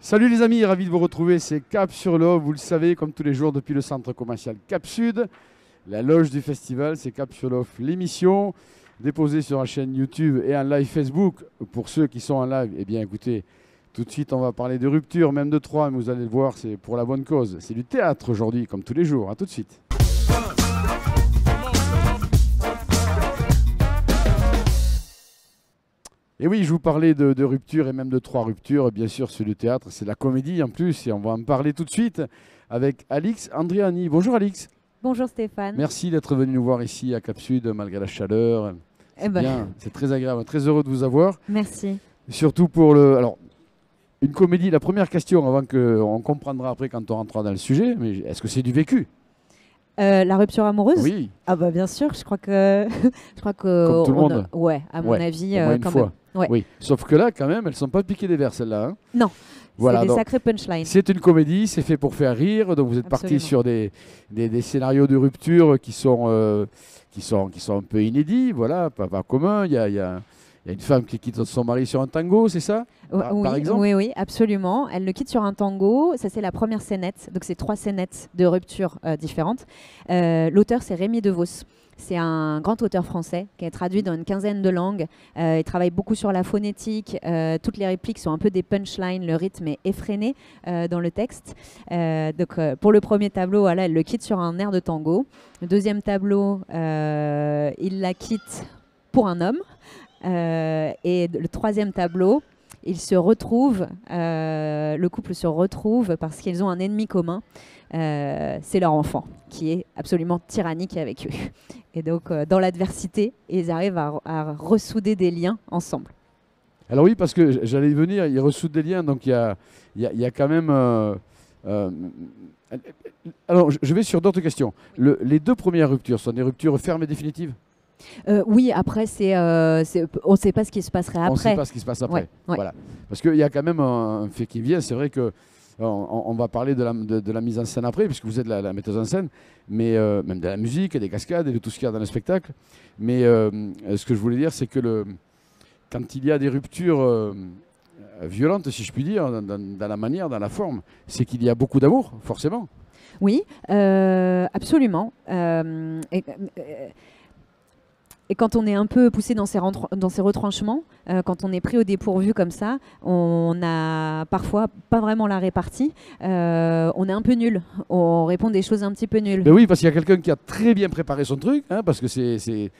Salut les amis, ravi de vous retrouver, c'est Cap sur l'Aube, vous le savez, comme tous les jours depuis le centre commercial Cap Sud. La loge du festival, c'est Cap sur l'Aube, l'émission déposée sur la chaîne YouTube et en live Facebook. Pour ceux qui sont en live, eh bien écoutez, tout de suite on va parler de rupture, même de trois, mais vous allez le voir, c'est pour la bonne cause. C'est du théâtre aujourd'hui, comme tous les jours, à tout de suite. Et oui, je vous parlais de rupture et même de trois ruptures. Bien sûr, c'est le théâtre, c'est la comédie en plus. Et on va en parler tout de suite avec Alix Andriani. Bonjour Alix. Bonjour Stéphane. Merci d'être venu nous voir ici à Cap Sud malgré la chaleur. C'est bien, c'est très agréable, très heureux de vous avoir. Merci. Surtout pour le... Alors, une comédie, la première question avant qu'on comprendra après quand on rentrera dans le sujet, mais est-ce que c'est du vécu? La rupture amoureuse? Oui. Ah bah bien sûr, je crois que comme tout le monde. Ouais, à mon avis, au moins une quand fois. même. Ouais. Oui. Sauf que là, quand même, elles sont pas piquées des verres celles-là. Hein. Non. Voilà, c'est des sacrés punchlines. C'est une comédie, c'est fait pour faire rire. Donc vous êtes parti sur des scénarios de rupture qui sont un peu inédits. Voilà, pas communs. Il y a une femme qui quitte son mari sur un tango, c'est ça? Par exemple? Oui, absolument. Elle le quitte sur un tango. Ça, c'est la première scénette. Donc, c'est 3 scénettes de rupture différentes. L'auteur, c'est Rémi DeVos. C'est un grand auteur français qui est traduit dans une quinzaine de langues. Il travaille beaucoup sur la phonétique. Toutes les répliques sont un peu des punchlines. Le rythme est effréné dans le texte. Pour le premier tableau, voilà, elle le quitte sur un air de tango. Le deuxième tableau, il la quitte pour un homme. Et le troisième tableau, ils se retrouvent, le couple se retrouve parce qu'ils ont un ennemi commun. C'est leur enfant qui est absolument tyrannique avec eux. Et donc, dans l'adversité, ils arrivent à ressouder des liens ensemble. Alors oui, parce que j'allais y venir, ils ressoudent des liens, donc il y a quand même... Alors, je vais sur d'autres questions. Oui. Les 2 premières ruptures sont des ruptures fermes et définitives? Oui, après, on ne sait pas ce qui se passerait après. On ne sait pas ce qui se passe après. Ouais. Voilà. Parce qu'il y a quand même un fait qui vient. C'est vrai que on va parler de la mise en scène après, puisque vous êtes la metteuse en scène, mais même de la musique, des cascades et de tout ce qu'il y a dans le spectacle. Mais ce que je voulais dire, c'est que quand il y a des ruptures violentes, si je puis dire, dans la manière, dans la forme, c'est qu'il y a beaucoup d'amour, forcément. Oui, absolument. Et quand on est un peu poussé dans ces retranchements, quand on est pris au dépourvu comme ça, on n'a parfois pas vraiment la répartie. On est un peu nul. On répond des choses un petit peu nulles. Mais oui, parce qu'il y a quelqu'un qui a très bien préparé son truc, hein, parce que c'est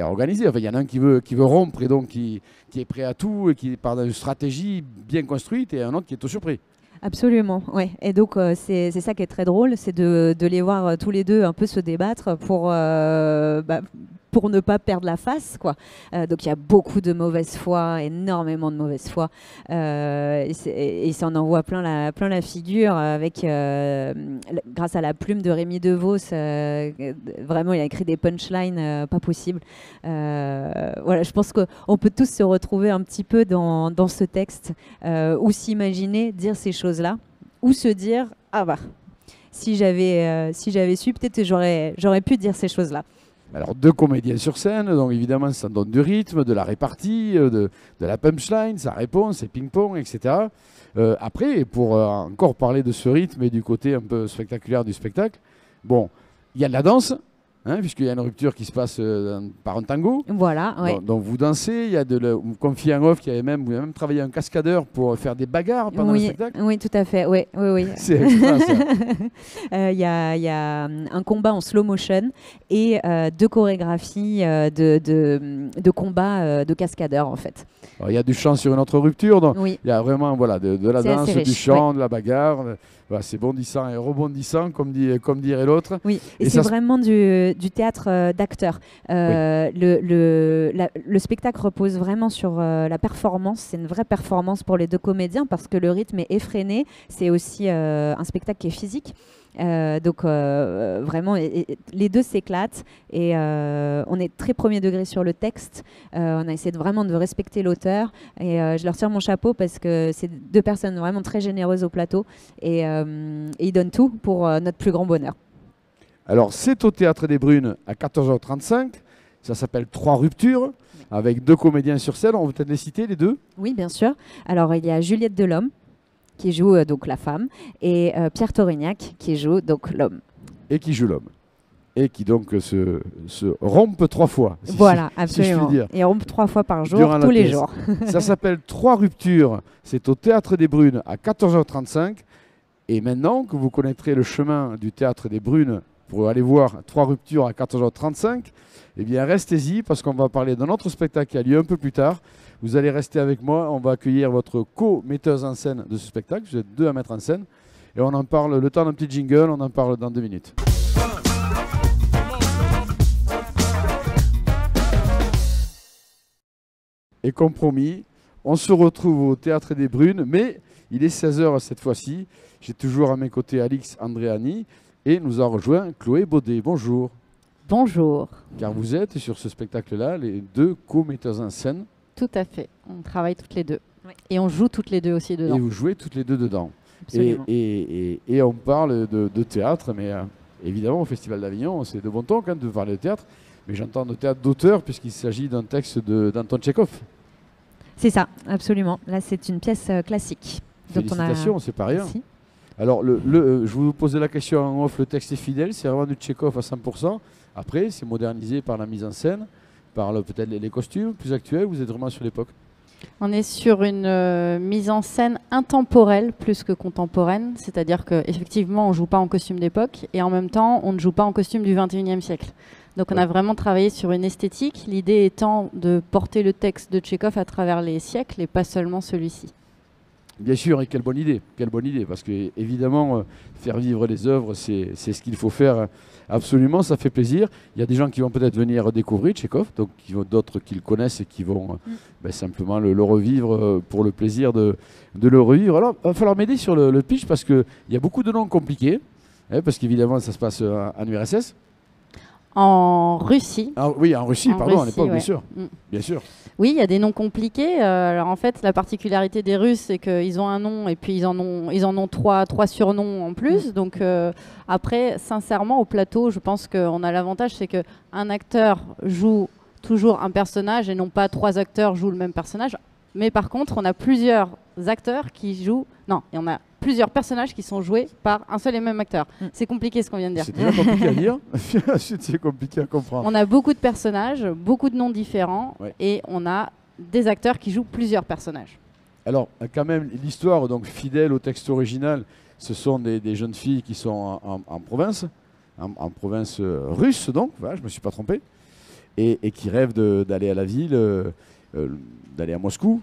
organisé. Enfin, il y en a un qui veut rompre et donc qui est prêt à tout et qui part dans une stratégie bien construite, et un autre qui est tout surpris. Absolument, ouais. Et donc c'est ça qui est très drôle, c'est de les voir tous les deux un peu se débattre pour ne pas perdre la face, quoi. Donc il y a beaucoup de mauvaise foi, énormément de mauvaise foi, et ça en envoie plein la figure avec grâce à la plume de Rémi DeVos. Vraiment, il a écrit des punchlines pas possibles. Voilà, je pense qu'on peut tous se retrouver un petit peu dans ce texte, ou s'imaginer dire ces choses-là, ou se dire ah bah si j'avais su, peut-être que j'aurais pu dire ces choses-là. Alors 2 comédiens sur scène, donc évidemment ça donne du rythme, de la répartie, de la punchline, ça répond, c'est ping-pong, etc. Après, pour encore parler de ce rythme et du côté un peu spectaculaire du spectacle, bon, il y a de la danse, hein, puisqu'il y a une rupture qui se passe par un tango. Voilà, ouais. Donc vous dansez, il y a vous me confiez en off qu'il vous avez même travaillé un cascadeur pour faire des bagarres pendant le spectacle. Oui, tout à fait, oui. C'est extra, ça. Il y a un combat en slow motion et 2 chorégraphies de combat de cascadeurs, en fait. Alors, il y a du chant sur une autre rupture, donc oui. Il y a vraiment de la danse, du chant, de la bagarre. Voilà, c'est bondissant et rebondissant, comme dirait l'autre. Oui, et c'est vraiment du théâtre d'acteur. Le spectacle repose vraiment sur la performance. C'est une vraie performance pour les 2 comédiens parce que le rythme est effréné. C'est aussi un spectacle qui est physique. Donc vraiment, les 2 s'éclatent et on est très premier degré sur le texte. On a essayé vraiment de respecter l'auteur et je leur tire mon chapeau parce que c'est 2 personnes vraiment très généreuses au plateau et ils donnent tout pour notre plus grand bonheur. Alors c'est au Théâtre des Brunes à 14h35. Ça s'appelle 3 ruptures, avec 2 comédiens sur scène. On va peut-être les citer, les 2? Oui, bien sûr. Alors il y a Juliette Delhomme, qui joue donc la femme, et Pierre Torignac, qui joue donc l'homme. Et qui joue l'homme. Et qui donc se rompe 3 fois. Voilà, si absolument. je puis dire. Et rompe 3 fois par jour, Durant tous la les pièce. jours. Ça s'appelle 3 ruptures. C'est au Théâtre des Brunes à 14h35. Et maintenant que vous connaîtrez le chemin du Théâtre des Brunes pour aller voir 3 ruptures à 14h35, eh bien restez-y parce qu'on va parler d'un autre spectacle qui a lieu un peu plus tard. Vous allez rester avec moi. On va accueillir votre co-metteuse en scène de ce spectacle. Vous êtes 2 à mettre en scène. Et on en parle le temps d'un petit jingle. On en parle dans 2 minutes. Et comme promis, on se retrouve au Théâtre des Brunes, mais il est 16h cette fois-ci. J'ai toujours à mes côtés Alix Andréani et nous a rejoint Chloé Baudet. Bonjour. Bonjour. Car vous êtes sur ce spectacle-là les 2 co-metteurs en scène. Tout à fait. On travaille toutes les 2. Oui. Et on joue toutes les 2 aussi dedans. Et vous jouez toutes les 2 dedans. Absolument. Et on parle de théâtre, mais évidemment au Festival d'Avignon, c'est de bon ton quand même de parler de théâtre. Mais j'entends de théâtre d'auteur puisqu'il s'agit d'un texte d'Anton Tchekhov. C'est ça, absolument. Là, c'est une pièce classique. Félicitations, c'est pas rien. Merci. Alors, je vous posais la question en off, le texte est fidèle, c'est vraiment du Tchekhov à 100%. Après, c'est modernisé par la mise en scène, par peut-être les costumes plus actuels, vous êtes vraiment sur l'époque. On est sur une mise en scène intemporelle plus que contemporaine, c'est-à-dire qu'effectivement, on ne joue pas en costume d'époque et en même temps, on ne joue pas en costume du 21e siècle. Donc on a vraiment travaillé sur une esthétique, l'idée étant de porter le texte de Tchekhov à travers les siècles et pas seulement celui-ci. Bien sûr, et quelle bonne idée, parce que évidemment, faire vivre les œuvres, c'est ce qu'il faut faire absolument, ça fait plaisir. Il y a des gens qui vont peut-être venir découvrir Tchekhov, donc d'autres qui le connaissent et qui vont simplement le revivre pour le plaisir de le revivre. Alors, il va falloir m'aider sur le pitch, parce qu'il y a beaucoup de noms compliqués, parce qu'évidemment, ça se passe en URSS. En Russie. Ah, oui, en Russie, pardon, à l'époque, ouais. bien sûr. Bien sûr. Oui, il y a des noms compliqués. Alors en fait, la particularité des Russes, c'est qu'ils ont un nom et puis ils en ont trois surnoms en plus. Donc après, sincèrement, au plateau, je pense qu'on a l'avantage, c'est qu'un acteur joue toujours un personnage et non pas 3 acteurs jouent le même personnage. Mais par contre, on a plusieurs acteurs qui jouent... Non, et on a plusieurs personnages qui sont joués par un seul et même acteur. C'est compliqué ce qu'on vient de dire. C'est déjà compliqué à dire, ensuite c'est compliqué à comprendre. On a beaucoup de personnages, beaucoup de noms différents, et on a des acteurs qui jouent plusieurs personnages. Alors, quand même, l'histoire, donc fidèle au texte original, ce sont des jeunes filles qui sont en province, en province russe, donc, voilà, je ne me suis pas trompé, et qui rêvent d'aller à la ville, d'aller à Moscou,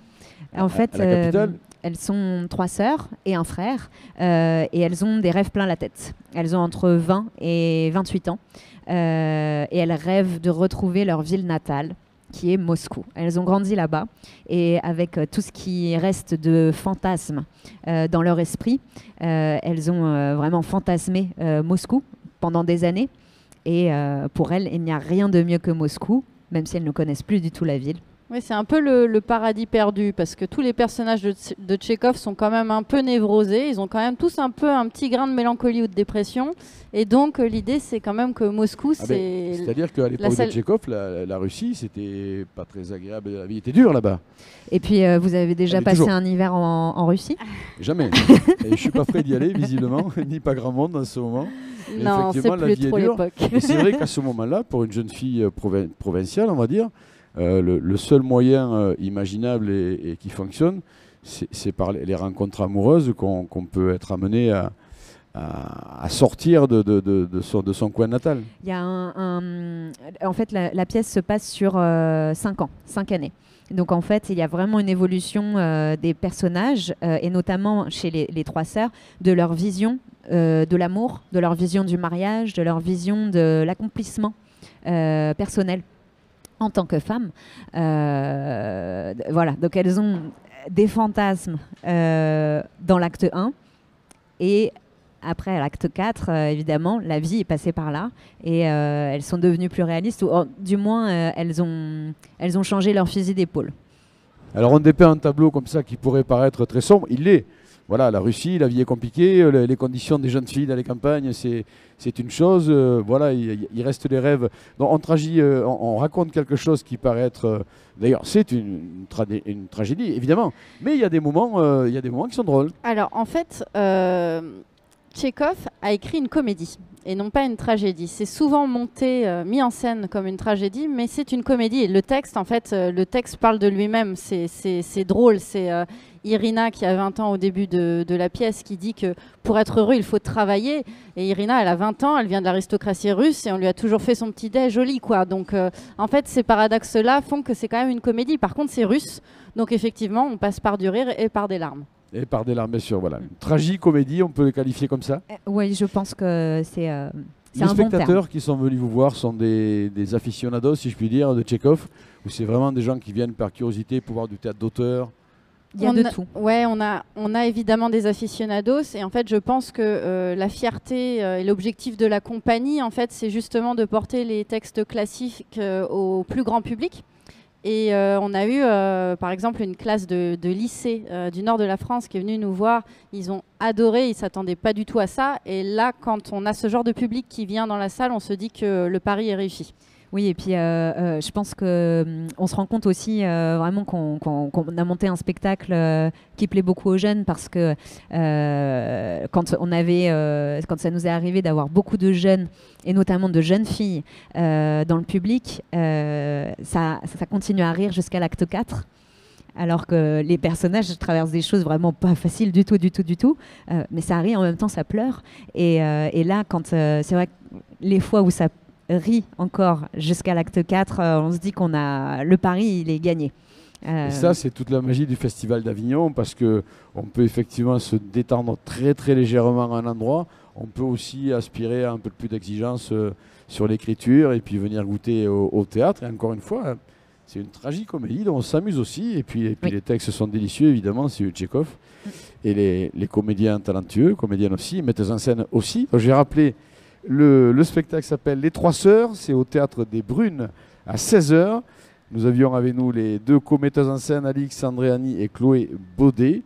en fait, à la capitale. Elles sont 3 sœurs et un frère, et elles ont des rêves plein la tête. Elles ont entre 20 et 28 ans, et elles rêvent de retrouver leur ville natale, qui est Moscou. Elles ont grandi là-bas, et avec tout ce qui reste de fantasmes dans leur esprit, elles ont vraiment fantasmé Moscou pendant des années, et pour elles, il n'y a rien de mieux que Moscou, même si elles ne connaissent plus du tout la ville. Oui, c'est un peu le paradis perdu, parce que tous les personnages de Tchekhov sont quand même un peu névrosés, ils ont quand même tous un petit grain de mélancolie ou de dépression, et donc l'idée c'est quand même que Moscou, c'est... C'est-à-dire qu'à l'époque de Tchekhov, la Russie, c'était pas très agréable, la vie était dure là-bas. Et puis vous avez déjà passé un hiver en Russie? Jamais. Et je suis pas prêt d'y aller, visiblement, ni pas grand monde en ce moment. Non, c'est plus trop l'époque. C'est vrai qu'à ce moment-là, pour une jeune fille provinciale, on va dire, le seul moyen imaginable et qui fonctionne, c'est par les rencontres amoureuses qu'on peut être amené à sortir de son coin natal. Il y a en fait, la pièce se passe sur 5 ans, 5 années. Donc en fait, il y a vraiment une évolution des personnages, et notamment chez les 3 sœurs, de leur vision de l'amour, de leur vision du mariage, de leur vision de l'accomplissement personnel en tant que femmes. Voilà, donc elles ont des fantasmes dans l'acte 1, et après, à l'acte 4, évidemment, la vie est passée par là, et elles sont devenues plus réalistes, ou du moins, elles ont changé leur fusil d'épaule. Alors on dépeint un tableau comme ça qui pourrait paraître très sombre, il l'est, voilà, la Russie, la vie est compliquée, les conditions des jeunes filles dans les campagnes, c'est une chose. Voilà, il reste les rêves. Donc on raconte quelque chose qui paraît être... D'ailleurs, c'est une tragédie, évidemment. Mais il y a des moments qui sont drôles. Alors, en fait, Tchekhov a écrit une comédie et non pas une tragédie. C'est souvent mis en scène comme une tragédie, mais c'est une comédie. Et le texte, en fait, le texte parle de lui-même. C'est drôle. C'est Irina qui a 20 ans au début de la pièce qui dit que pour être heureux, il faut travailler. Et Irina, elle a 20 ans, elle vient de l'aristocratie russe et on lui a toujours fait son petit déj joli, quoi. Donc, en fait, ces paradoxes-là font que c'est quand même une comédie. Par contre, c'est russe. Donc, effectivement, on passe par du rire et par des larmes. Et par des larmes, bien sûr. Voilà. Une tragicomédie, on peut le qualifier comme ça. Oui, je pense que c'est un bon Les terme. spectateurs qui sont venus vous voir sont des aficionados, si je puis dire, de Tchekhov, ou c'est vraiment des gens qui viennent par curiosité pour voir du théâtre d'auteur? Il y a de tout. Ouais, on a évidemment des aficionados et en fait, je pense que la fierté et l'objectif de la compagnie, en fait, c'est justement de porter les textes classiques au plus grand public. Et on a eu, par exemple, une classe de lycée du nord de la France qui est venue nous voir. Ils ont adoré, ils ne s'attendaient pas du tout à ça. Et là, quand on a ce genre de public qui vient dans la salle, on se dit que le pari est réussi. Oui, et puis je pense qu'on se rend compte aussi vraiment qu'on a monté un spectacle qui plaît beaucoup aux jeunes parce que quand ça nous est arrivé d'avoir beaucoup de jeunes et notamment de jeunes filles dans le public, ça continue à rire jusqu'à l'acte 4. Alors que les personnages traversent des choses vraiment pas faciles du tout. Mais ça rit en même temps, ça pleure. Et là, c'est vrai que les fois où ça rit encore jusqu'à l'acte 4, on se dit le pari, il est gagné. Et ça, c'est toute la magie du Festival d'Avignon, parce qu'on peut effectivement se détendre très très légèrement à un endroit. On peut aussi aspirer à un peu plus d'exigence sur l'écriture et puis venir goûter au théâtre. Et encore une fois, c'est une tragicomédie dont on s'amuse aussi. Et puis les textes sont délicieux, évidemment, c'est Tchekhov. Et les comédiens talentueux, comédiennes aussi, metteuses en scène aussi. Donc, j'ai rappelé, le spectacle s'appelle Les Trois Sœurs, c'est au Théâtre des Brunes à 16h. Nous avions avec nous les deux co-metteuses en scène, Alix Andréani et Chloé Baudet.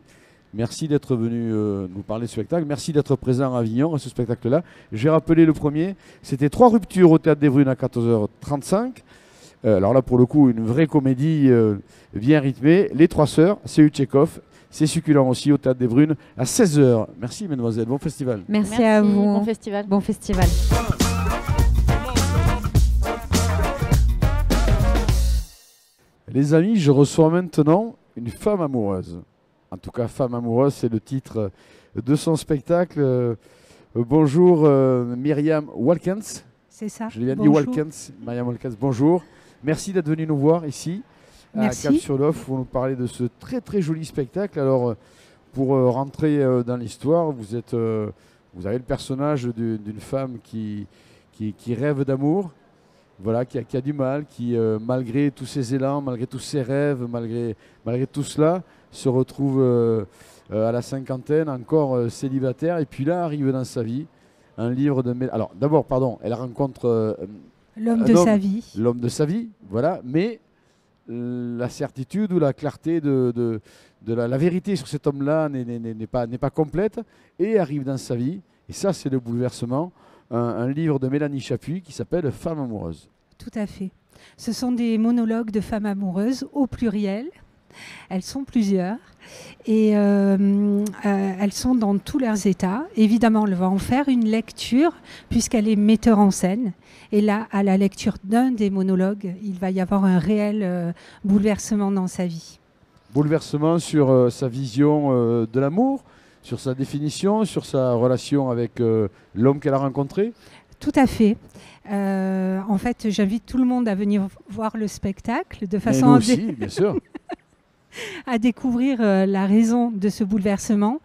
Merci d'être venu nous parler de ce spectacle. Merci d'être présent à Avignon à ce spectacle-là. J'ai rappelé le premier, c'était 3 ruptures au Théâtre des Brunes à 14h35. Alors là, pour le coup, une vraie comédie bien rythmée. Les Trois Sœurs, c'est Tchekhov. C'est succulent aussi au Théâtre des Brunes à 16h. Merci, mesdemoiselles. Bon festival. Merci à vous. Bon festival. Bon festival. Les amis, je reçois maintenant une femme amoureuse. En tout cas, Femme amoureuse, c'est le titre de son spectacle. Bonjour, Myriam Walkens. C'est ça. Je l'ai bien dit, Walkens. Myriam Walkens, bonjour. Merci d'être venue nous voir ici. Merci. À Cap-sur-Lof pour nous parler de ce très très joli spectacle. Alors pour rentrer dans l'histoire, vous avez le personnage d'une femme qui rêve d'amour, voilà, qui a du mal, qui malgré tous ses élans, malgré tous ses rêves, malgré tout cela, se retrouve à la cinquantaine encore célibataire. Et puis là arrive dans sa vie un livre de... Alors d'abord, pardon, elle rencontre l'homme de sa vie. L'homme de sa vie, voilà, mais la certitude ou la clarté de la vérité sur cet homme-là n'est pas complète et arrive dans sa vie. Et ça, c'est le bouleversement. Un livre de Mélanie Chapuis qui s'appelle Femme amoureuse. Tout à fait. Ce sont des monologues de femmes amoureuses au pluriel. Elles sont plusieurs et elles sont dans tous leurs états. Évidemment, elle va en faire une lecture puisqu'elle est metteur en scène. Et là, à la lecture d'un des monologues, il va y avoir un réel bouleversement dans sa vie. Bouleversement sur sa vision de l'amour, sur sa définition, sur sa relation avec l'homme qu'elle a rencontré. Tout à fait. En fait, j'invite tout le monde à venir voir le spectacle de façon nous aussi, bien sûr. à découvrir la raison de ce bouleversement.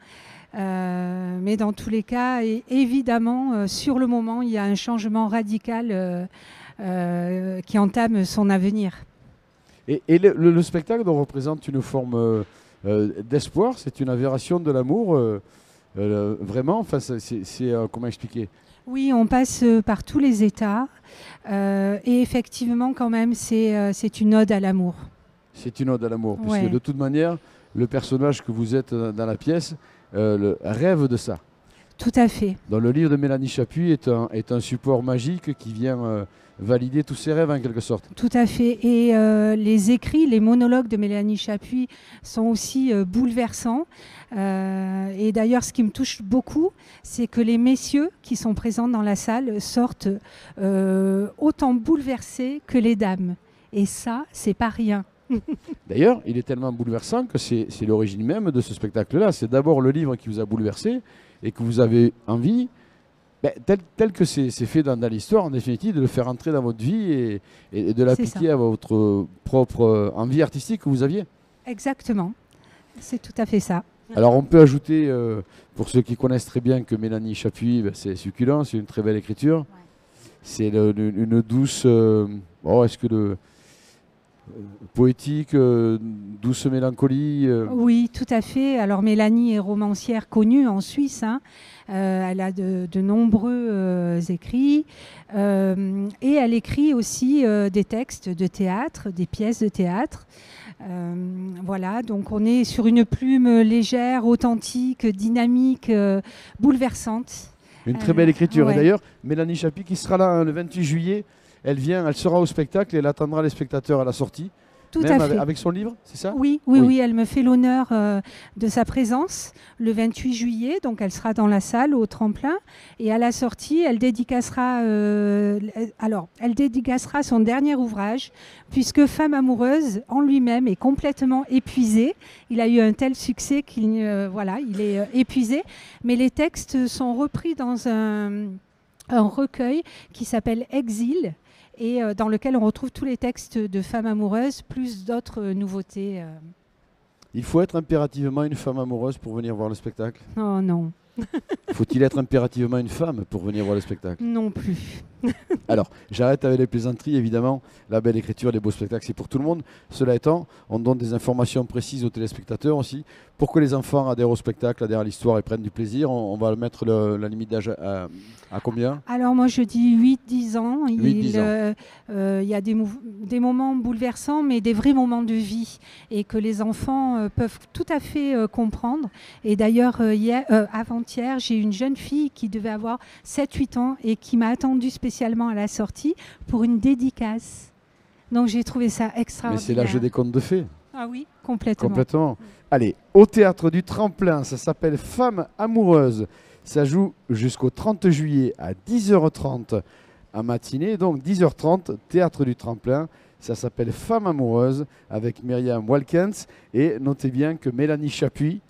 Mais dans tous les cas, et évidemment, sur le moment, il y a un changement radical qui entame son avenir. Et le spectacle représente une forme d'espoir, c'est une avération de l'amour, vraiment, enfin, comment expliquer ? Oui, on passe par tous les états, et effectivement, quand même, c'est une ode à l'amour. C'est une ode à l'amour, puisque de toute manière, le personnage que vous êtes dans la pièce rêve de ça. Tout à fait. Donc le livre de Mélanie Chapuis est un support magique qui vient valider tous ses rêves en quelque sorte. Tout à fait. Et les écrits, les monologues de Mélanie Chapuis sont aussi bouleversants. Et d'ailleurs, ce qui me touche beaucoup, c'est que les messieurs qui sont présents dans la salle sortent autant bouleversés que les dames. Et ça, c'est pas rien. D'ailleurs, il est tellement bouleversant que c'est l'origine même de ce spectacle-là. C'est d'abord le livre qui vous a bouleversé et que vous avez envie, tel que c'est fait dans l'histoire, en définitive, de le faire entrer dans votre vie et de l'appliquer à votre propre envie artistique que vous aviez. Exactement. C'est tout à fait ça. Alors on peut ajouter, pour ceux qui connaissent très bien, que Mélanie Chapuis, c'est succulent, c'est une très belle écriture. Ouais. C'est une douce... est-ce que le... poétique, douce mélancolie. Oui, tout à fait. Alors Mélanie est romancière connue en Suisse. Hein. Elle a de nombreux écrits. Et elle écrit aussi des textes de théâtre, des pièces de théâtre. Voilà, donc on est sur une plume légère, authentique, dynamique, bouleversante. Une très belle écriture. Ouais. Et d'ailleurs, Mélanie Chapuis qui sera là le 28 juillet, elle sera au spectacle et elle attendra les spectateurs à la sortie. Tout à fait. Avec son livre, c'est ça ? Oui, elle me fait l'honneur de sa présence le 28 juillet. Donc elle sera dans la salle au tremplin. Et à la sortie, elle dédicacera son dernier ouvrage, puisque Femme amoureuse, en lui-même, est complètement épuisé. Il a eu un tel succès qu'il il est épuisé. Mais les textes sont repris dans un recueil qui s'appelle Exil, et dans lequel on retrouve tous les textes de femmes amoureuses, plus d'autres nouveautés. Il faut être impérativement une femme amoureuse pour venir voir le spectacle ? Oh non. Faut-il être impérativement une femme pour venir voir le spectacle ? Non plus. Alors, j'arrête avec les plaisanteries, évidemment. La belle écriture, les beaux spectacles, c'est pour tout le monde. Cela étant, on donne des informations précises aux téléspectateurs aussi. Pour que les enfants adhèrent au spectacle, adhèrent à l'histoire et prennent du plaisir, on va mettre la limite d'âge à combien ? Alors moi, je dis 8-10 ans. 8-10 ans. Il y a des moments bouleversants, mais des vrais moments de vie. Et que les enfants peuvent tout à fait comprendre. Et d'ailleurs, avant-hier, j'ai une jeune fille qui devait avoir 7-8 ans et qui m'a attendue spécialement à la sortie pour une dédicace. Donc j'ai trouvé ça extraordinaire. Mais c'est l'âge des contes de fées. Ah oui, complètement. Complètement. Allez, au théâtre du Tremplin, ça s'appelle Femme amoureuse. Ça joue jusqu'au 30 juillet à 10h30 en matinée. Donc 10h30, théâtre du Tremplin. Ça s'appelle Femme amoureuse avec Myriam Walkens. Et notez bien que Mélanie Chapuis,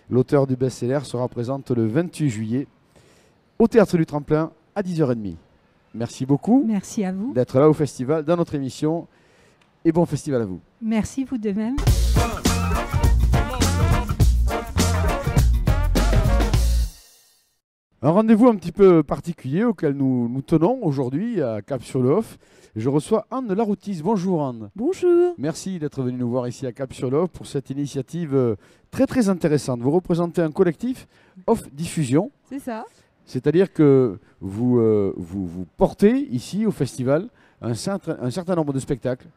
l'auteur du best-seller, sera présente le 28 juillet au théâtre du Tremplin à 10h30. Merci beaucoup. Merci à vous d'être là au festival, dans notre émission. Et bon festival à vous. Merci, vous de même. Un rendez-vous un petit peu particulier auquel nous tenons aujourd'hui à Cap-sur-le-Hoff. Je reçois Anne Laroutis. Bonjour Anne. Bonjour. Merci d'être venue nous voir ici à Cap-sur-le-Hoff pour cette initiative très très intéressante. Vous représentez un collectif Off Diffusion. C'est ça. C'est-à-dire que vous portez ici au festival un certain nombre de spectacles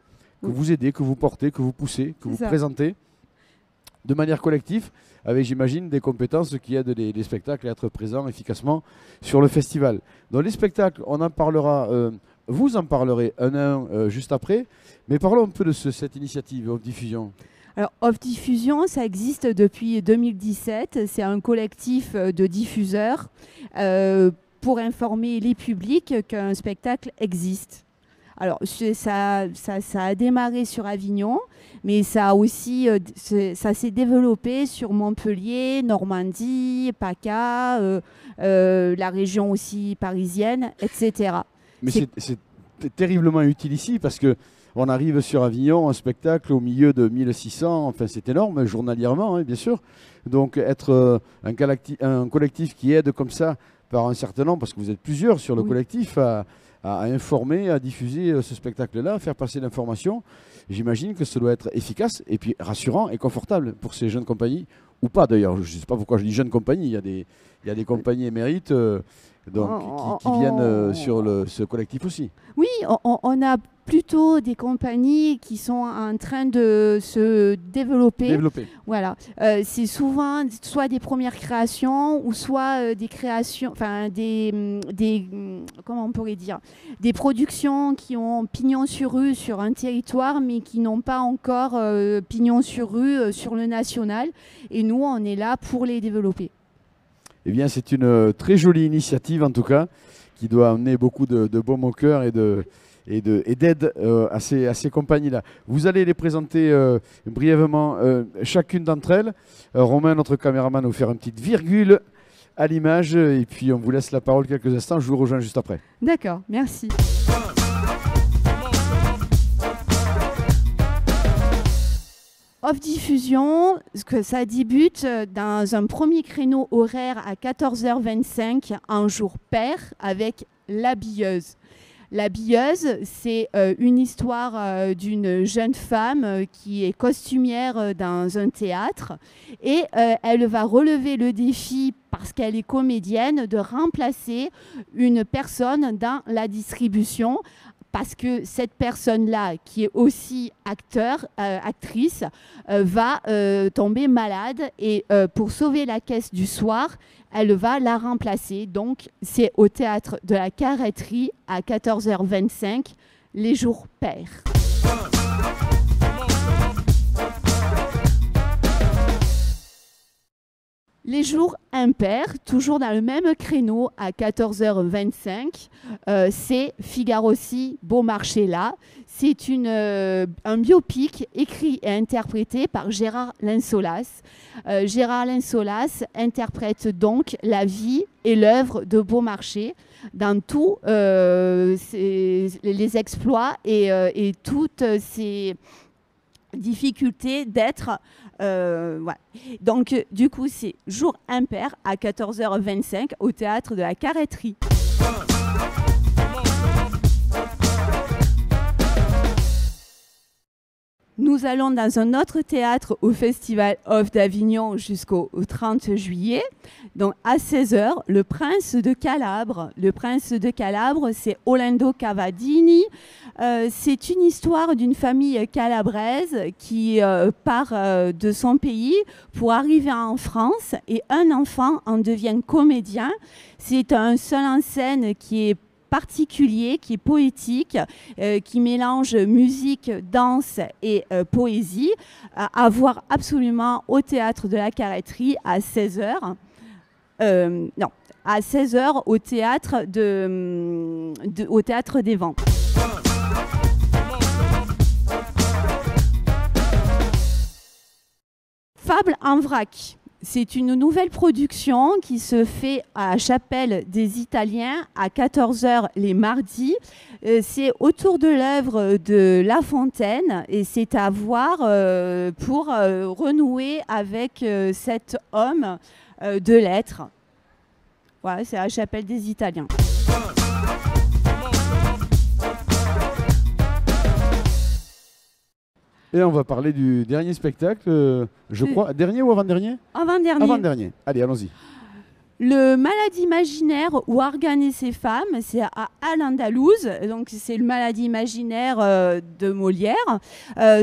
que vous aidez, que vous portez, que vous poussez, que vous présentez de manière collective, avec j'imagine des compétences qui aident les spectacles à être présents efficacement sur le festival. Dans les spectacles, on en parlera, vous en parlerez un juste après, mais parlons un peu de cette initiative Off Diffusion. Alors, Off Diffusion, ça existe depuis 2017. C'est un collectif de diffuseurs pour informer les publics qu'un spectacle existe. Alors, ça a démarré sur Avignon, mais ça s'est développé sur Montpellier, Normandie, PACA, la région aussi parisienne, etc. Mais c'est terriblement utile ici parce que on arrive sur Avignon, un spectacle au milieu de 1600, enfin c'est énorme, journalièrement, hein, bien sûr. Donc être un collectif qui aide comme ça par un certain nombre, parce que vous êtes plusieurs sur le collectif, à informer, à diffuser ce spectacle-là, à faire passer l'information, j'imagine que ça doit être efficace et puis rassurant et confortable pour ces jeunes compagnies, ou pas d'ailleurs, je ne sais pas pourquoi je dis jeunes compagnies, il y a des compagnies émérites qui viennent sur ce collectif aussi. Oui, on a plutôt des compagnies qui sont en train de se développer. Voilà. C'est souvent soit des premières créations ou soit des créations, enfin comment on pourrait dire, des productions qui ont pignon sur rue sur un territoire mais qui n'ont pas encore pignon sur rue sur le national. Et nous, on est là pour les développer. Eh bien, c'est une très jolie initiative en tout cas, qui doit amener beaucoup de baume au cœur et d'aide à ces compagnies-là. Vous allez les présenter brièvement chacune d'entre elles. Romain, notre caméraman, va nous faire une petite virgule à l'image et puis on vous laisse la parole quelques instants. Je vous rejoins juste après. D'accord, merci. Off Diffusion, que ça débute dans un premier créneau horaire à 14h25 un jour pair avec La Billeuse. La Billeuse, c'est une histoire d'une jeune femme qui est costumière dans un théâtre et elle va relever le défi, parce qu'elle est comédienne, de remplacer une personne dans la distribution. Parce que cette personne-là, qui est aussi actrice, va tomber malade et pour sauver la caisse du soir, elle va la remplacer. Donc, c'est au théâtre de la Carretterie à 14h25, les jours pairs. Les jours impairs, toujours dans le même créneau à 14h25, c'est Figaro-ci, Beaumarchais là. C'est un biopic écrit et interprété par Gérard Linsolas. Gérard Linsolas interprète donc la vie et l'œuvre de Beaumarchais dans tous les exploits et toutes ses difficultés d'être. Voilà. Donc, du coup, c'est jour impair à 14h25 au théâtre de la Carretterie. Nous allons dans un autre théâtre au Festival Off d'Avignon jusqu'au 30 juillet. Donc à 16h, Le Prince de Calabre. Le Prince de Calabre, c'est Orlando Cavadini. C'est une histoire d'une famille calabraise qui part de son pays pour arriver en France et un enfant en devient comédien. C'est un seul en scène qui est particulier, qui est poétique, qui mélange musique, danse et poésie, à voir absolument au théâtre de la Carretterie à 16h. Non, à 16h au théâtre, au théâtre des Vents. Fable en vrac. C'est une nouvelle production qui se fait à la Chapelle des Italiens à 14h les mardis. C'est autour de l'œuvre de La Fontaine et c'est à voir pour renouer avec cet homme de lettres. Voilà, c'est à la Chapelle des Italiens. Et on va parler du dernier spectacle, je crois. Dernier ou avant-dernier ? Avant-dernier. Avant-dernier. Allez, allons-y. Le Malade imaginaire ou Organes et ces femmes, c'est à Al-Andalouse, donc c'est le Malade imaginaire de Molière,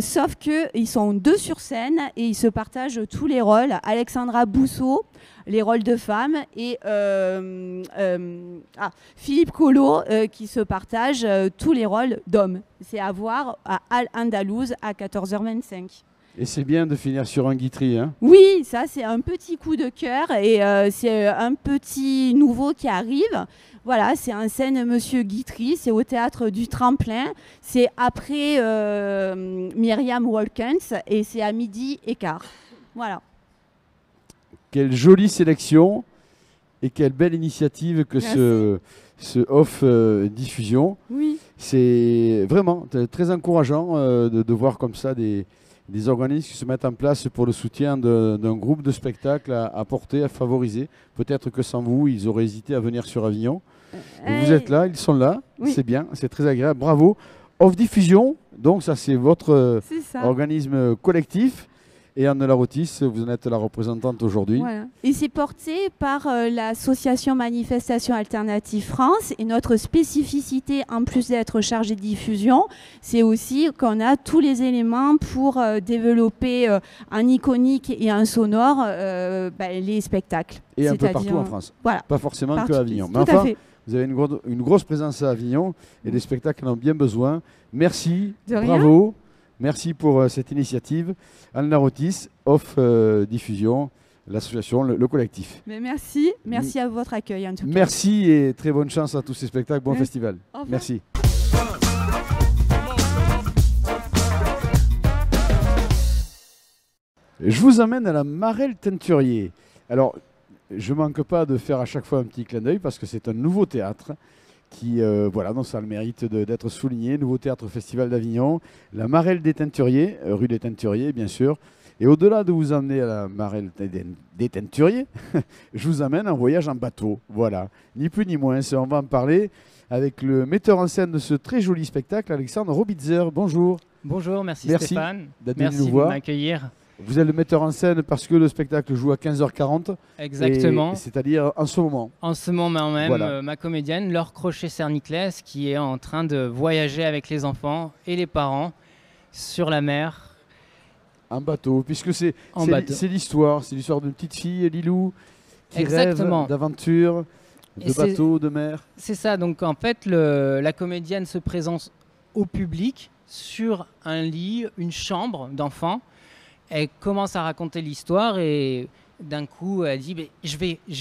sauf qu'ils sont deux sur scène et ils se partagent tous les rôles. Alexandra Bousseau, les rôles de femmes, et Philippe Collot qui se partage tous les rôles d'hommes. C'est à voir à Al-Andalouse à 14h25. Et c'est bien de finir sur un Guitry, hein ? Oui, ça c'est un petit coup de cœur et c'est un petit nouveau qui arrive. Voilà, c'est en scène Monsieur Guitry, c'est au théâtre du Tremplin. C'est après Myriam Walkens et c'est à 12h15. Voilà. Quelle jolie sélection et quelle belle initiative que ce off diffusion. Oui. C'est vraiment très encourageant de voir comme ça des organismes qui se mettent en place pour le soutien d'un groupe de spectacles à porter, à favoriser. Peut-être que sans vous, ils auraient hésité à venir sur Avignon. Vous êtes là, ils sont là, oui. C'est bien, c'est très agréable, bravo. Off Diffusion, donc ça c'est votre organisme collectif. Et Anne Larotis, vous en êtes la représentante aujourd'hui. Voilà. Et c'est porté par l'association Manifestation Alternative France. Et notre spécificité, en plus d'être chargée de diffusion, c'est aussi qu'on a tous les éléments pour développer en iconique et en sonore les spectacles. Et un peu partout en France. Voilà. Pas forcément Partout. que à Avignon. Mais Tout à enfin, fait. vous avez une grosse présence à Avignon et les spectacles en ont bien besoin. Merci, De rien. bravo. Merci pour cette initiative. Anne Larotis, Off Diffusion, l'association, le collectif. Mais merci à votre accueil en tout cas. Merci et très bonne chance à tous ces spectacles. Bon Merci. festival. Au revoir. Merci. Je vous amène à la Marelle Teinturier. Alors, je ne manque pas de faire à chaque fois un petit clin d'œil parce que c'est un nouveau théâtre qui, donc ça a le mérite d'être souligné. Nouveau théâtre Festival d'Avignon, la Marelle des Teinturiers, rue des Teinturiers, bien sûr. Et au-delà de vous emmener à la Marelle des Teinturiers, je vous amène en voyage en bateau. Voilà, ni plus ni moins. On va en parler avec le metteur en scène de ce très joli spectacle, Alexandre Robitzer. Bonjour. Bonjour, merci Merci Stéphane. d'être venu Merci nous de voir. m'accueillir. Vous êtes le metteur en scène parce que le spectacle joue à 15h40. Exactement. C'est-à-dire en ce moment. En ce moment même, Voilà. ma comédienne, Laure Crochet-Cerniclès, qui est en train de voyager avec les enfants et les parents sur la mer. En bateau, puisque c'est bateau. l'histoire. C'est l'histoire d'une petite fille, Lilou, qui Exactement. rêve d'aventure, Et de c'est- bateau, de mer. C'est ça, donc en fait, la comédienne se présente au public sur un lit, une chambre d'enfant. Elle commence à raconter l'histoire et d'un coup, elle dit je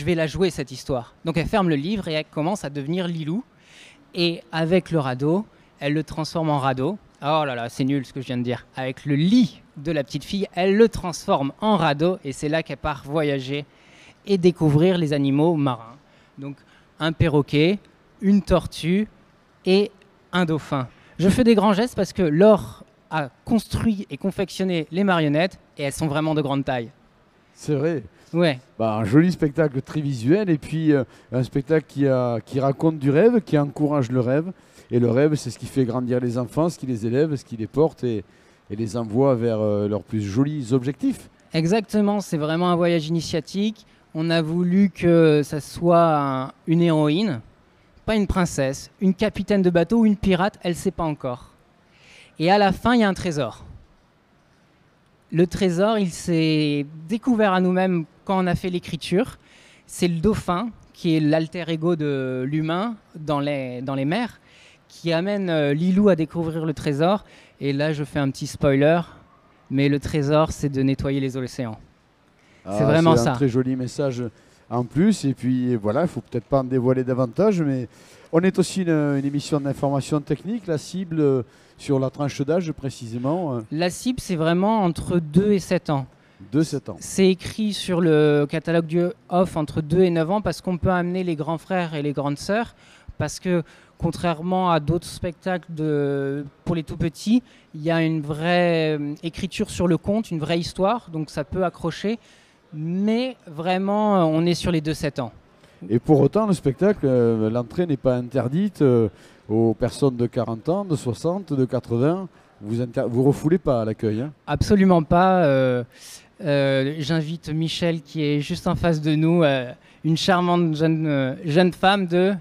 vais la jouer cette histoire. Donc elle ferme le livre et elle commence à devenir Lilou. Et avec le radeau, elle le transforme en radeau. Oh là là, c'est nul ce que je viens de dire. Avec le lit de la petite fille, elle le transforme en radeau et c'est là qu'elle part voyager et découvrir les animaux marins. Donc un perroquet, une tortue et un dauphin. Je fais des grands gestes parce que Laure a construit et confectionné les marionnettes et elles sont vraiment de grande taille. C'est vrai. Ouais, Un joli spectacle très visuel et puis un spectacle qui raconte du rêve, qui encourage le rêve. Et le rêve, c'est ce qui fait grandir les enfants, ce qui les élève, ce qui les porte et les envoie vers leurs plus jolis objectifs. exactement, c'est vraiment un voyage initiatique. On a voulu que ça soit une héroïne, pas une princesse, une capitaine de bateau ou une pirate, elle ne sait pas encore. Et à la fin, il y a un trésor. Le trésor, il s'est découvert à nous-mêmes quand on a fait l'écriture. C'est le dauphin, qui est l'alter ego de l'humain dans les mers, qui amène Lilou à découvrir le trésor. Et là, je fais un petit spoiler, mais le trésor, c'est de nettoyer les océans. C'est vraiment C'est ça. un très joli message en plus. Et puis voilà, il ne faut peut-être pas en dévoiler davantage, mais on est aussi une émission d'information technique, la cible sur la tranche d'âge précisément, La cible, c'est vraiment entre 2 et 7 ans. de 7 ans. C'est écrit sur le catalogue du off entre 2 et 9 ans parce qu'on peut amener les grands frères et les grandes sœurs. Parce que contrairement à d'autres spectacles pour les tout petits, il y a une vraie écriture sur le conte, une vraie histoire. Donc ça peut accrocher. Mais vraiment, on est sur les 2-7 ans. Et pour autant, le spectacle, l'entrée n'est pas interdite aux personnes de 40 ans, de 60, de 80. Vous refoulez pas à l'accueil. Hein. Absolument pas. J'invite Michel qui est juste en face de nous, une charmante jeune femme de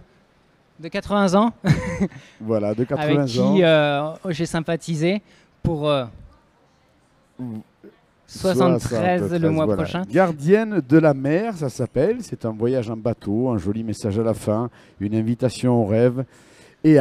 80 ans, Voilà, de 80 avec ans. qui j'ai sympathisé pour 73 le mois voilà. prochain. Gardienne de la mer, ça s'appelle. C'est un voyage en bateau, un joli message à la fin, une invitation au rêve. Et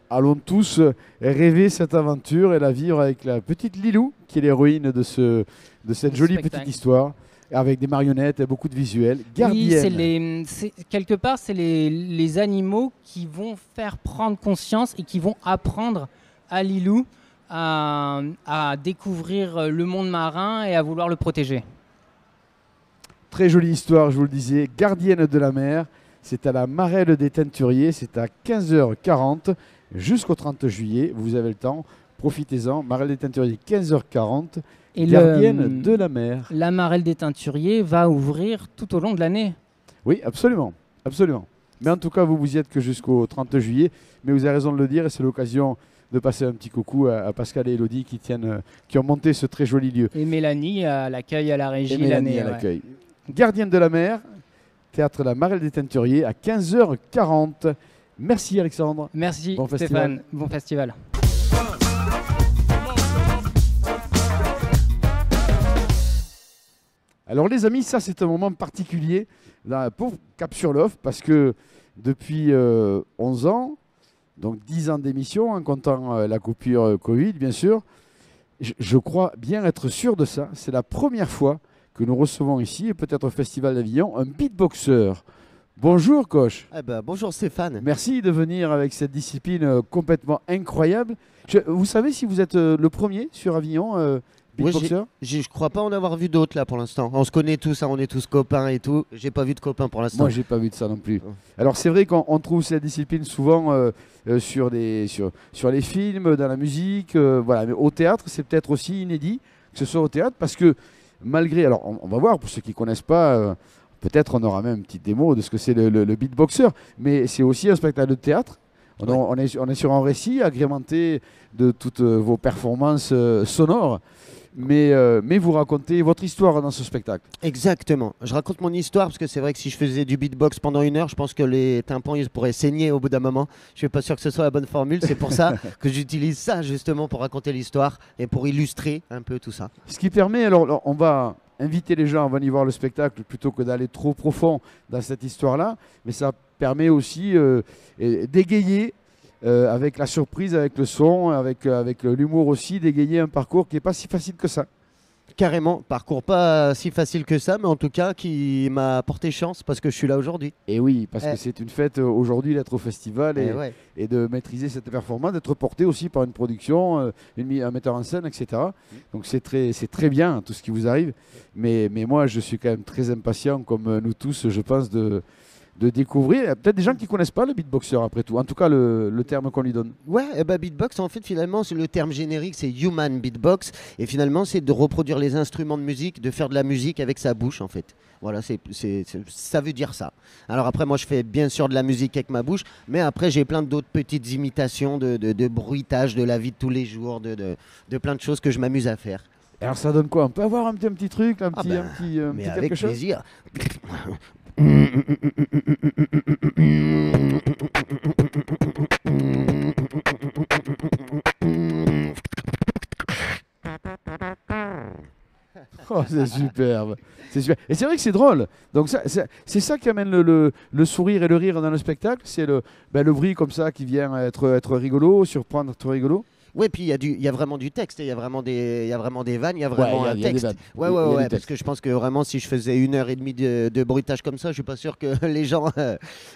allons tous rêver cette aventure et la vivre avec la petite Lilou, qui est l'héroïne de cette jolie spectacle. petite histoire, avec des marionnettes et beaucoup de visuels. Oui, Gardienne. quelque part, c'est les animaux qui vont faire prendre conscience et qui vont apprendre à Lilou à découvrir le monde marin et à vouloir le protéger. Très jolie histoire, je vous le disais. Gardienne de la mer, c'est à la Marelle des Teinturiers, c'est à 15h40 jusqu'au 30 juillet. Vous avez le temps, profitez-en. Marelle des Teinturiers, 15h40. Et Gardienne de la mer. La Marelle des Teinturiers va ouvrir tout au long de l'année. Oui, absolument, absolument. Mais en tout cas, vous y êtes que jusqu'au 30 juillet. Mais vous avez raison de le dire et c'est l'occasion de passer un petit coucou à Pascal et Elodie qui ont monté ce très joli lieu. Et Mélanie à l'accueil à la régie Et Mélanie l'année. à l'accueil. Gardienne de la mer, théâtre La Marelle des Teinturiers à 15h40. Merci Alexandre. Merci Bon Stéphane, festival. bon festival. Alors les amis, ça c'est un moment particulier là, pour Cap sur l'Off parce que depuis 11 ans, donc 10 ans d'émission, en comptant la coupure Covid bien sûr, je crois bien être sûr de ça. C'est la première fois que nous recevons ici, et peut-être au Festival d'Avignon, un beatboxer. Bonjour Coche. Eh ben, bonjour Stéphane. Merci de venir avec cette discipline complètement incroyable. Vous savez si vous êtes le premier sur Avignon beatboxer? Je crois pas en avoir vu d'autres là pour l'instant. On se connaît tous, hein, on est tous copains et tout. J'ai pas vu de copains pour l'instant. Moi, j'ai pas vu de ça non plus. Alors, c'est vrai qu'on trouve cette discipline souvent sur les films, dans la musique, voilà. Mais au théâtre, c'est peut-être aussi inédit que ce soit au théâtre parce que malgré, alors on va voir pour ceux qui connaissent pas, peut-être on aura même une petite démo de ce que c'est le beatboxer, mais c'est aussi un spectacle de théâtre. On est sur un récit agrémenté de toutes vos performances sonores. Mais vous racontez votre histoire dans ce spectacle. Exactement. Je raconte mon histoire parce que c'est vrai que si je faisais du beatbox pendant 1 heure, je pense que les tympans ils pourraient saigner au bout d'un moment. Je suis pas sûr que ce soit la bonne formule. C'est pour ça que j'utilise ça justement pour raconter l'histoire et pour illustrer un peu tout ça. Ce qui permet, alors on va inviter les gens à venir voir le spectacle plutôt que d'aller trop profond dans cette histoire-là, mais ça permet aussi d'égayer avec la surprise, avec le son, avec l'humour aussi, d'égayer un parcours qui n'est pas si facile que ça. Carrément, parcours pas si facile que ça, mais en tout cas qui m'a porté chance parce que je suis là aujourd'hui. Et oui, parce que c'est une fête aujourd'hui d'être au festival et de maîtriser cette performance, d'être porté aussi par une production, un metteur en scène, etc. Donc c'est très bien tout ce qui vous arrive. Mais moi, je suis quand même très impatient, comme nous tous, je pense, de découvrir. Il y a peut-être des gens qui ne connaissent pas le beatboxer après tout, en tout cas le terme qu'on lui donne. Ouais, et bah beatbox en fait finalement le terme générique c'est human beatbox et finalement c'est de reproduire les instruments de musique, de faire de la musique avec sa bouche en fait. Voilà, ça veut dire ça. Alors après moi je fais bien sûr de la musique avec ma bouche, mais après j'ai plein d'autres petites imitations de bruitage de la vie de tous les jours, de plein de choses que je m'amuse à faire. Alors ça donne quoi? On peut avoir un petit truc, mais petit avec quelque chose? plaisir. Oh, c'est superbe. C'est super. Et c'est vrai que c'est drôle. Donc c'est ça qui amène le sourire et le rire dans le spectacle. C'est le bruit comme ça qui vient être rigolo, surprendre, être rigolo. Oui, puis il y a vraiment du texte, il y a vraiment des vannes, il y a vraiment un texte. Ouais, parce que je pense que vraiment si je faisais 1h30 de bruitage comme ça, je suis pas sûr que les gens.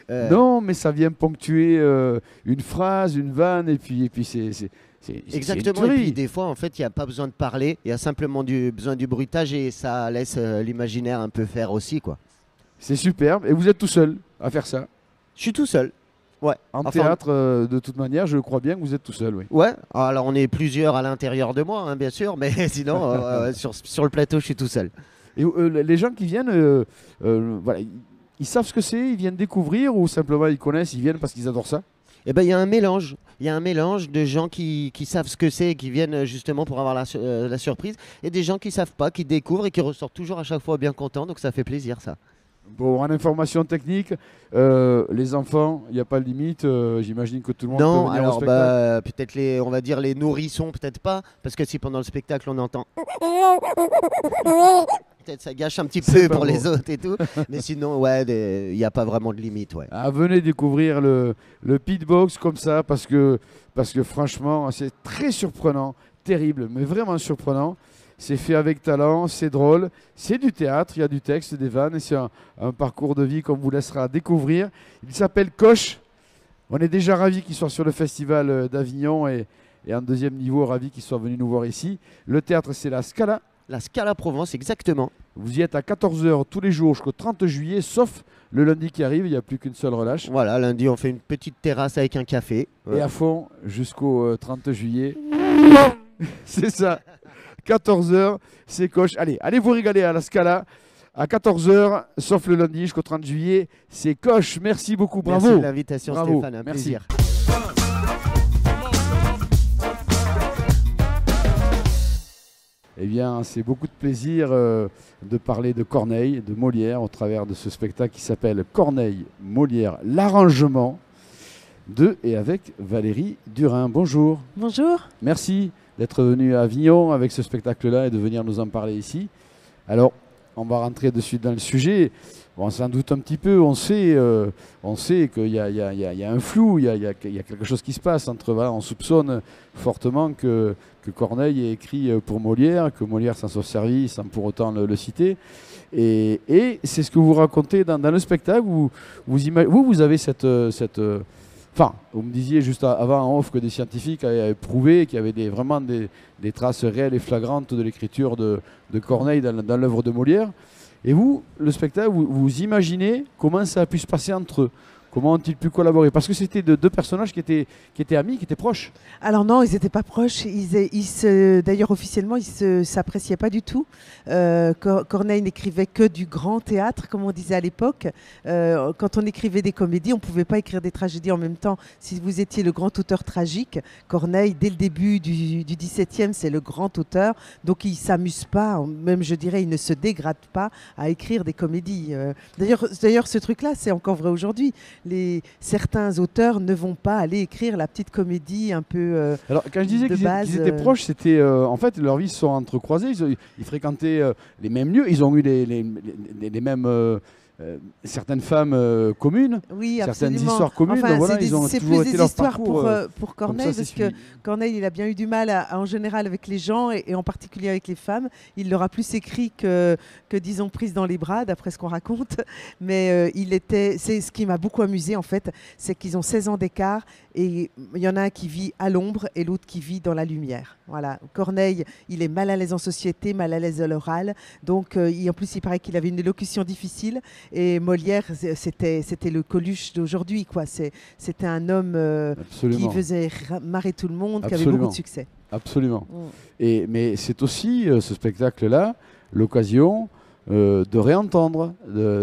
Non, mais ça vient ponctuer une phrase, une vanne, et puis c'est exactement. Et puis des fois, en fait, il n'y a pas besoin de parler, il y a simplement besoin du bruitage et ça laisse l'imaginaire un peu faire aussi, quoi. C'est superbe. Et vous êtes tout seul à faire ça? Je suis tout seul. Ouais. En théâtre, de toute manière, je crois bien que vous êtes tout seul, oui. Ouais, alors on est plusieurs à l'intérieur de moi, hein, bien sûr, mais sinon, sur le plateau, je suis tout seul. Et les gens qui viennent, voilà, ils savent ce que c'est, ils viennent découvrir ou simplement ils connaissent, ils viennent parce qu'ils adorent ça? Eh ben, il y a un mélange. Il y a un mélange de gens qui savent ce que c'est et qui viennent justement pour avoir la surprise, et des gens qui savent pas, qui découvrent et qui ressortent toujours à chaque fois bien contents, donc ça fait plaisir, ça. Bon, en information technique, les enfants, il n'y a pas de limite. J'imagine que tout le monde peut venir alors, au spectacle. peut-être on va dire les nourrissons, peut-être pas, parce que si pendant le spectacle on entend, peut-être ça gâche un petit peu pour les autres et tout. Mais sinon, ouais, il n'y a pas vraiment de limite, ouais. Ah, venez découvrir le beatbox comme ça, parce que franchement, c'est très surprenant, terrible, mais vraiment surprenant. C'est fait avec talent, c'est drôle, c'est du théâtre, il y a du texte, des vannes, et c'est un parcours de vie qu'on vous laissera découvrir. Il s'appelle Coche. On est déjà ravis qu'il soit sur le festival d'Avignon et en deuxième niveau, ravis qu'il soit venu nous voir ici. Le théâtre, c'est la Scala. La Scala Provence, exactement. Vous y êtes à 14h tous les jours jusqu'au 30 juillet, sauf le lundi qui arrive, il n'y a plus qu'une seule relâche. Voilà, lundi, on fait une petite terrasse avec un café. Et à fond jusqu'au 30 juillet. C'est ça. 14h, c'est Coche. Allez vous régaler à la Scala. À 14h, sauf le lundi jusqu'au 30 juillet, c'est Coche. Merci beaucoup, bravo. Merci de l'invitation, Bravo. Stéphane, un Merci. plaisir. Eh bien, c'est beaucoup de plaisir de parler de Corneille, de Molière, au travers de ce spectacle qui s'appelle Corneille, Molière, l'arrangement de et avec Valérie Durin. Bonjour. Bonjour. Merci d'être venu à Avignon avec ce spectacle-là et de venir nous en parler ici. Alors, on va rentrer de suite dans le sujet. Bon, on s'en doute un petit peu, on sait qu'il y a un flou, il y a quelque chose qui se passe entre. Voilà, on soupçonne fortement que Corneille ait écrit pour Molière, que Molière s'en soit servi sans pour autant le citer. Et c'est ce que vous racontez dans le spectacle où vous avez cette enfin, vous me disiez juste avant en off que des scientifiques avaient prouvé qu'il y avait vraiment des traces réelles et flagrantes de l'écriture de Corneille dans l'œuvre de Molière. Et vous, le spectacle, vous imaginez comment ça a pu se passer entre eux? Comment ont-ils pu collaborer? Parce que c'était deux personnages qui étaient amis, qui étaient proches. Alors non, ils n'étaient pas proches. D'ailleurs, officiellement, ils ne s'appréciaient pas du tout. Corneille n'écrivait que du grand théâtre, comme on disait à l'époque. Quand on écrivait des comédies, on ne pouvait pas écrire des tragédies en même temps. Si vous étiez le grand auteur tragique, Corneille, dès le début du XVIIe, c'est le grand auteur. Donc il ne s'amuse pas, même je dirais, il ne se dégrade pas à écrire des comédies. D'ailleurs, ce truc-là, c'est encore vrai aujourd'hui. Certains auteurs ne vont pas aller écrire la petite comédie un peu Alors, quand je disais qu'ils étaient proches, c'était en fait, leurs vies se sont entrecroisées, ils fréquentaient les mêmes lieux, ils ont eu les mêmes certaines femmes communes, oui, certaines absolument. histoires communes. Enfin, voilà, c'est plus des histoires pour Corneille, parce que Corneille, il a bien eu du mal en général avec les gens et en particulier avec les femmes. Il leur a plus écrit que disons, prise dans les bras, d'après ce qu'on raconte. Mais c'est ce qui m'a beaucoup amusé en fait, c'est qu'ils ont 16 ans d'écart et il y en a un qui vit à l'ombre et l'autre qui vit dans la lumière. Voilà. Corneille, il est mal à l'aise en société, mal à l'aise à l'oral. Donc, en plus, il paraît qu'il avait une élocution difficile. Et Molière, c'était le Coluche d'aujourd'hui, quoi. C'était un homme qui faisait marrer tout le monde, qui avait beaucoup de succès. Absolument. Mais c'est aussi, ce spectacle-là, l'occasion de réentendre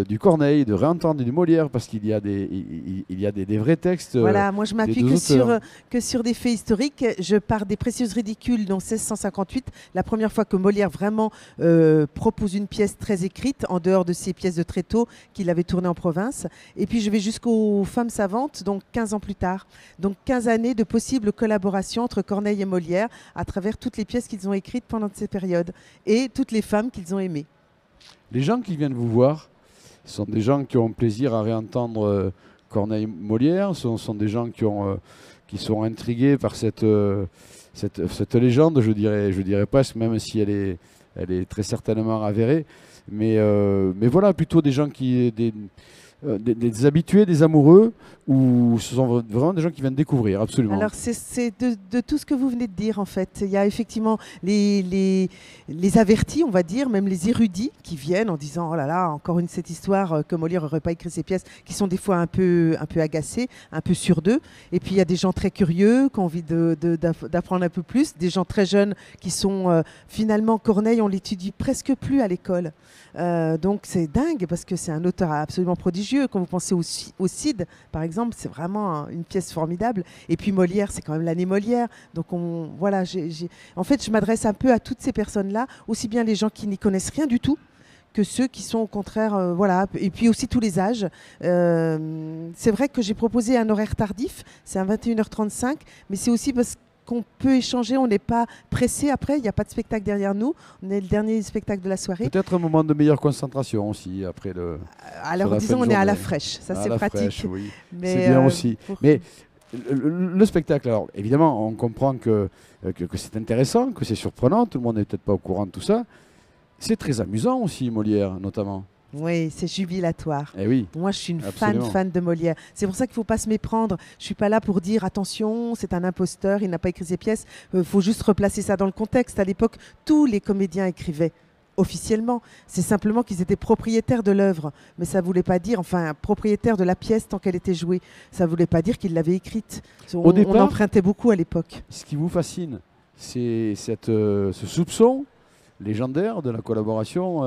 du Corneille, de réentendre du Molière, parce qu'il y a des vrais textes. Voilà, moi je m'appuie que sur des faits historiques. Je pars des Précieuses ridicules, dans 1658, la première fois que Molière vraiment propose une pièce très écrite, en dehors de ses pièces de Tréteau qu'il avait tournées en province. Et puis je vais jusqu'aux Femmes savantes, donc 15 ans plus tard. Donc 15 années de possible collaboration entre Corneille et Molière à travers toutes les pièces qu'ils ont écrites pendant ces périodes et toutes les femmes qu'ils ont aimées. Les gens qui viennent vous voir sont des gens qui ont plaisir à réentendre Corneille-Molière, ce sont des gens qui sont intrigués par cette légende, je dirais presque, même si elle est très certainement avérée. Mais voilà, plutôt des gens des habitués, des amoureux, ou ce sont vraiment des gens qui viennent découvrir, absolument. Alors c'est de tout ce que vous venez de dire en fait. Il y a effectivement les avertis, on va dire, même les érudits qui viennent en disant oh là là, encore cette histoire que Molière n'aurait pas écrit ces pièces, qui sont des fois un peu agacés, un peu sûrs d'eux. Et puis il y a des gens très curieux qui ont envie d'apprendre un peu plus, des gens très jeunes qui sont finalement Corneille, on l'étudie presque plus à l'école. Donc c'est dingue parce que c'est un auteur absolument prodigieux. Quand vous pensez au Cid, par exemple, c'est vraiment une pièce formidable. Et puis Molière, c'est quand même l'année Molière. Donc voilà, en fait, je m'adresse un peu à toutes ces personnes-là, aussi bien les gens qui n'y connaissent rien du tout que ceux qui sont au contraire, voilà, et puis aussi tous les âges. C'est vrai que j'ai proposé un horaire tardif, c'est à 21h35, mais c'est aussi parce qu'on peut échanger, on n'est pas pressé après, il n'y a pas de spectacle derrière nous, on est le dernier spectacle de la soirée. Peut-être un moment de meilleure concentration aussi après le... Alors disons on est à la fraîche, ça c'est pratique. Fraîche, oui. C'est bien aussi. Mais le spectacle, alors évidemment on comprend que c'est intéressant, que c'est surprenant, tout le monde n'est peut-être pas au courant de tout ça. C'est très amusant aussi, Molière notamment. Oui, c'est jubilatoire. Eh oui, moi, je suis une fan de Molière. C'est pour ça qu'il ne faut pas se méprendre. Je ne suis pas là pour dire attention, c'est un imposteur, il n'a pas écrit ses pièces. Il faut juste replacer ça dans le contexte. À l'époque, tous les comédiens écrivaient officiellement. C'est simplement qu'ils étaient propriétaires de l'œuvre. Mais ça ne voulait pas dire, enfin, propriétaires de la pièce tant qu'elle était jouée. Ça ne voulait pas dire qu'ils l'avaient écrite. On empruntait beaucoup à l'époque. Ce qui vous fascine, c'est ce soupçon légendaire de la collaboration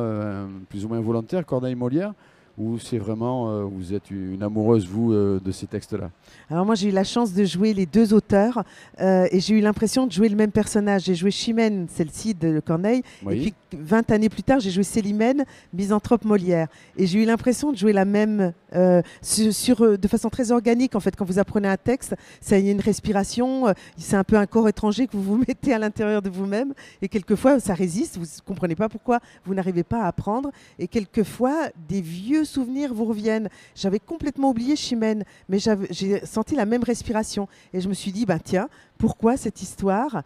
plus ou moins volontaire Corneille-Molière. ou c'est vraiment, vous êtes une amoureuse, vous, de ces textes-là? Alors moi j'ai eu la chance de jouer les deux auteurs et j'ai eu l'impression de jouer le même personnage. J'ai joué Chimène, celle-ci de Corneille, Oui. et puis 20 années plus tard j'ai joué Célimène, misanthrope Molière. Et j'ai eu l'impression de jouer la même de façon très organique en fait. Quand vous apprenez un texte, ça y a une respiration, c'est un peu un corps étranger que vous vous mettez à l'intérieur de vous-même et quelquefois ça résiste, vous ne comprenez pas pourquoi vous n'arrivez pas à apprendre et quelquefois des vieux souvenirs vous reviennent. J'avais complètement oublié Chimène, mais j'ai senti la même respiration et je me suis dit, tiens, pourquoi cette histoire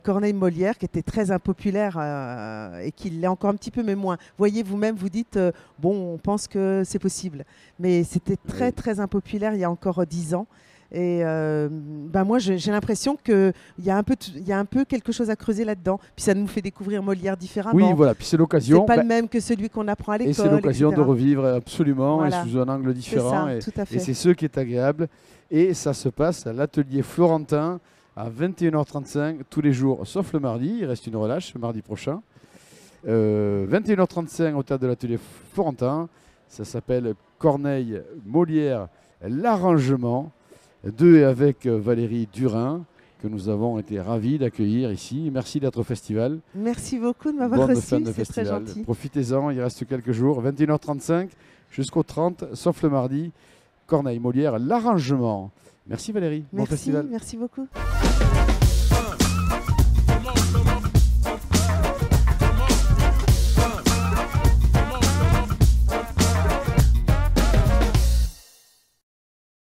Corneille-Molière, qui était très impopulaire et qui l'est encore un petit peu, mais moins. Voyez, vous-même, vous dites, bon, on pense que c'est possible. Mais c'était très, très impopulaire il y a encore 10 ans. Et moi, j'ai l'impression qu'il y a un peu quelque chose à creuser là-dedans. Puis ça nous fait découvrir Molière différemment. Oui, voilà. Puis c'est l'occasion. C'est pas le même que celui qu'on apprend à l'école. Et c'est l'occasion de etc. revivre absolument Voilà. et sous un angle différent. C'est ça, tout à fait. Et c'est ce qui est agréable. Et ça se passe à l'atelier Florentin à 21h35 tous les jours, sauf le mardi. Il reste une relâche le mardi prochain. 21h35 au théâtre de l'atelier Florentin. Ça s'appelle Corneille, Molière, l'arrangement. De avec Valérie Durin, que nous avons été ravis d'accueillir ici. Merci d'être au festival. Merci beaucoup de m'avoir Bonne reçu, fin de c'est très festival. gentil. Profitez-en, il reste quelques jours. 21h35 jusqu'au 30, sauf le mardi. Corneille, Molière, l'arrangement. Merci Valérie. Bon Merci, festival. merci beaucoup.